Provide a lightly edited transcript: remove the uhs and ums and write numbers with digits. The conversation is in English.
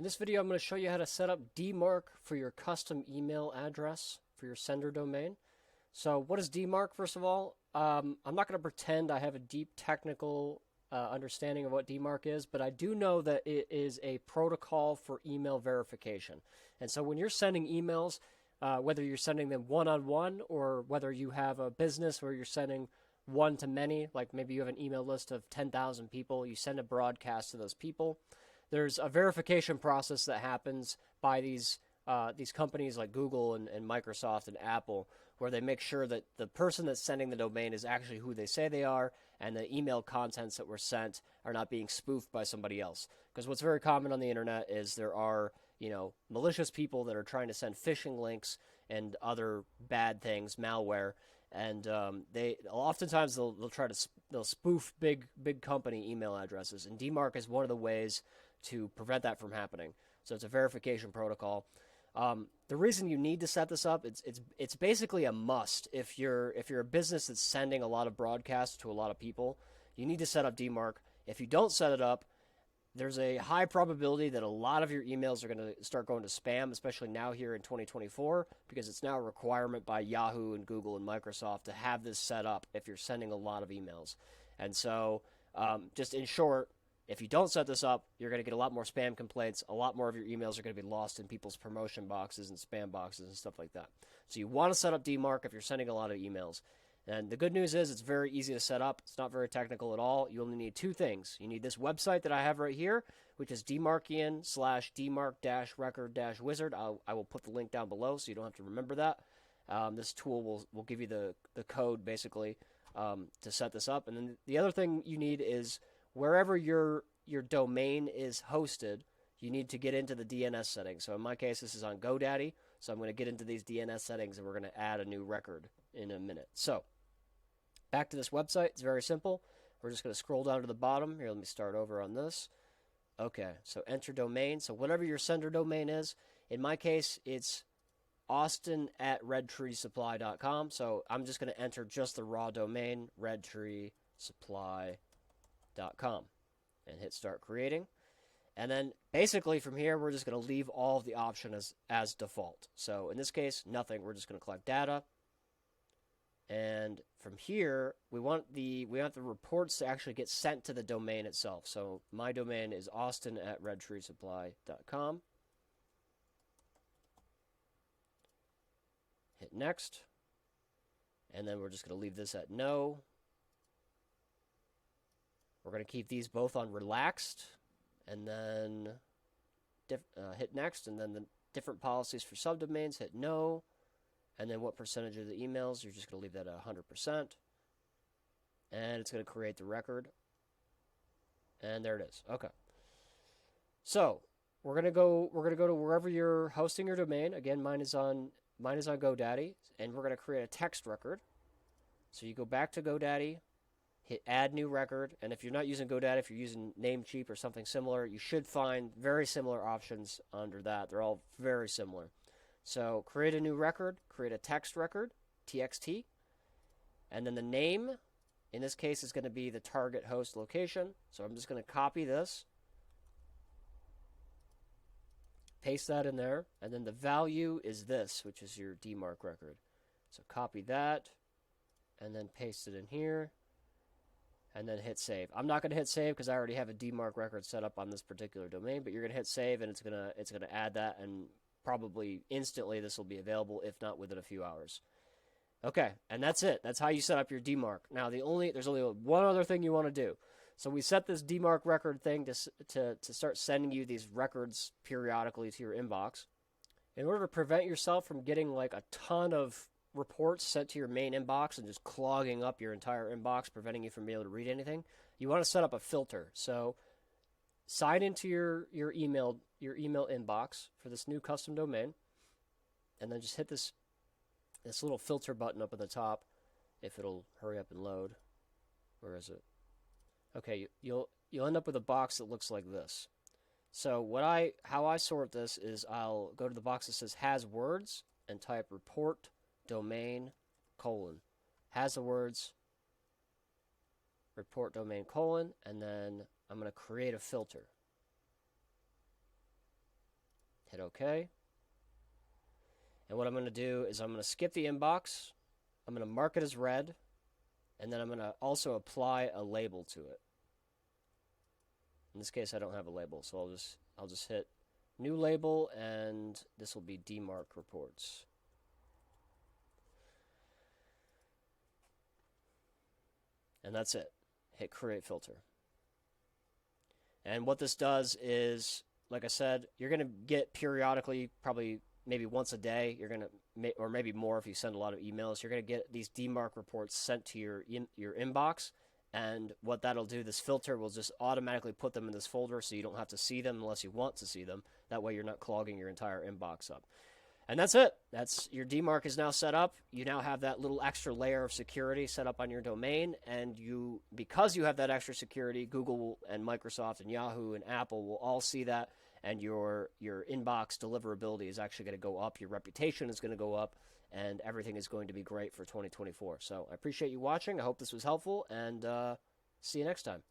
In this video, I'm going to show you how to set up DMARC for your custom email address for your sender domain. So what is DMARC, first of all? I'm not going to pretend I have a deep technical understanding of what DMARC is, but I do know that it is a protocol for email verification. And so when you're sending emails, whether you're sending them one-on-one or whether you have a business where you're sending one to many, like maybe you have an email list of 10,000 people, you send a broadcast to those people. There's a verification process that happens by these companies like Google and Microsoft and Apple, where they make sure that the person that's sending the domain is actually who they say they are, and the email contents that were sent are not being spoofed by somebody else. Because what's very common on the internet is there are, malicious people that are trying to send phishing links and other bad things, malware, and they oftentimes they'll spoof big company email addresses, and DMARC is one of the ways to prevent that from happening. So it's a verification protocol. The reason you need to set this up, it's basically a must. If you're a business that's sending a lot of broadcasts to a lot of people, you need to set up DMARC. If you don't set it up, there's a high probability that a lot of your emails are going to start going to spam, especially now here in 2024, because it's now a requirement by Yahoo and Google and Microsoft to have this set up if you're sending a lot of emails. And so just in short, if you don't set this up, you're going to get a lot more spam complaints. A lot more of your emails are going to be lost in people's promotion boxes and spam boxes and stuff like that. So you want to set up DMARC if you're sending a lot of emails. And the good news is it's very easy to set up. It's not very technical at all. You only need two things. You need this website that I have right here, which is DMARCian/DMARC-Record-Wizard. I will put the link down below so you don't have to remember that. This tool will give you the code, basically, to set this up. And then the other thing you need is wherever your domain is hosted, you need to get into the DNS settings. So in my case, this is on GoDaddy. So I'm going to get into these DNS settings, and we're going to add a new record in a minute. So back to this website. It's very simple. We're just going to scroll down to the bottom. Here, let me start over on this. Okay, so enter domain. So whatever your sender domain is, in my case, it's austin@redtreesupply.com. So I'm just going to enter just the raw domain, redtreesupply.com, and hit start creating. And then basically from here, we're just going to leave all of the options as default. So in this case, nothing. We're just going to collect data. And from here, we want the reports to actually get sent to the domain itself. So my domain is austin@redtreesupply.com. Hit next. And then we're just going to leave this at no. We're going to keep these both on relaxed, and then hit next, and then the different policies for subdomains, hit no, and then what percentage of the emails, you're just going to leave that at 100%, and it's going to create the record, and there it is. Okay. So we're going to go to wherever you're hosting your domain. Again, mine is on GoDaddy, and we're going to create a text record. So you go back to GoDaddy, hit add new record, and if you're not using GoDaddy, if you're using Namecheap or something similar, you should find very similar options under that. They're all very similar. So create a new record, create a text record, TXT, and then the name, in this case, is going to be the target host location. So I'm just going to copy this, paste that in there, and then the value is this, which is your DMARC record. So copy that, and then paste it in here, and then hit save. I'm not going to hit save because I already have a DMARC record set up on this particular domain, but you're going to hit save, and it's going to add that, and probably instantly this will be available, if not within a few hours. Okay, and that's it. That's how you set up your DMARC. Now, there's only one other thing you want to do. So we set this DMARC record thing to start sending you these records periodically to your inbox. In order to prevent yourself from getting like a ton of reports sent to your main inbox and just clogging up your entire inbox, preventing you from being able to read anything, you want to set up a filter. So sign into your email inbox for this new custom domain, and then just hit this little filter button up at the top, if it'll hurry up and load. Where is it? Okay, you'll end up with a box that looks like this. So how I sort this is I'll go to the box that says has words and type report domain : has the words report domain : and then I'm going to create a filter. Hit OK. And what I'm going to do is I'm going to skip the inbox. I'm going to mark it as read. And then I'm going to also apply a label to it. In this case, I don't have a label, so I'll just hit new label, and this will be DMARC reports. And that's it. Hit create filter. And what this does is, like I said, you're going to get periodically, probably maybe once a day, you're going to, or maybe more if you send a lot of emails, you're going to get these DMARC reports sent to your inbox. And what that'll do, this filter will just automatically put them in this folder so you don't have to see them unless you want to see them. That way you're not clogging your entire inbox up. And that's it. That's your DMARC is now set up. You now have that little extra layer of security set up on your domain. And because you have that extra security, Google and Microsoft and Yahoo and Apple will all see that. And your inbox deliverability is actually going to go up. Your reputation is going to go up. And everything is going to be great for 2024. So I appreciate you watching. I hope this was helpful, and see you next time.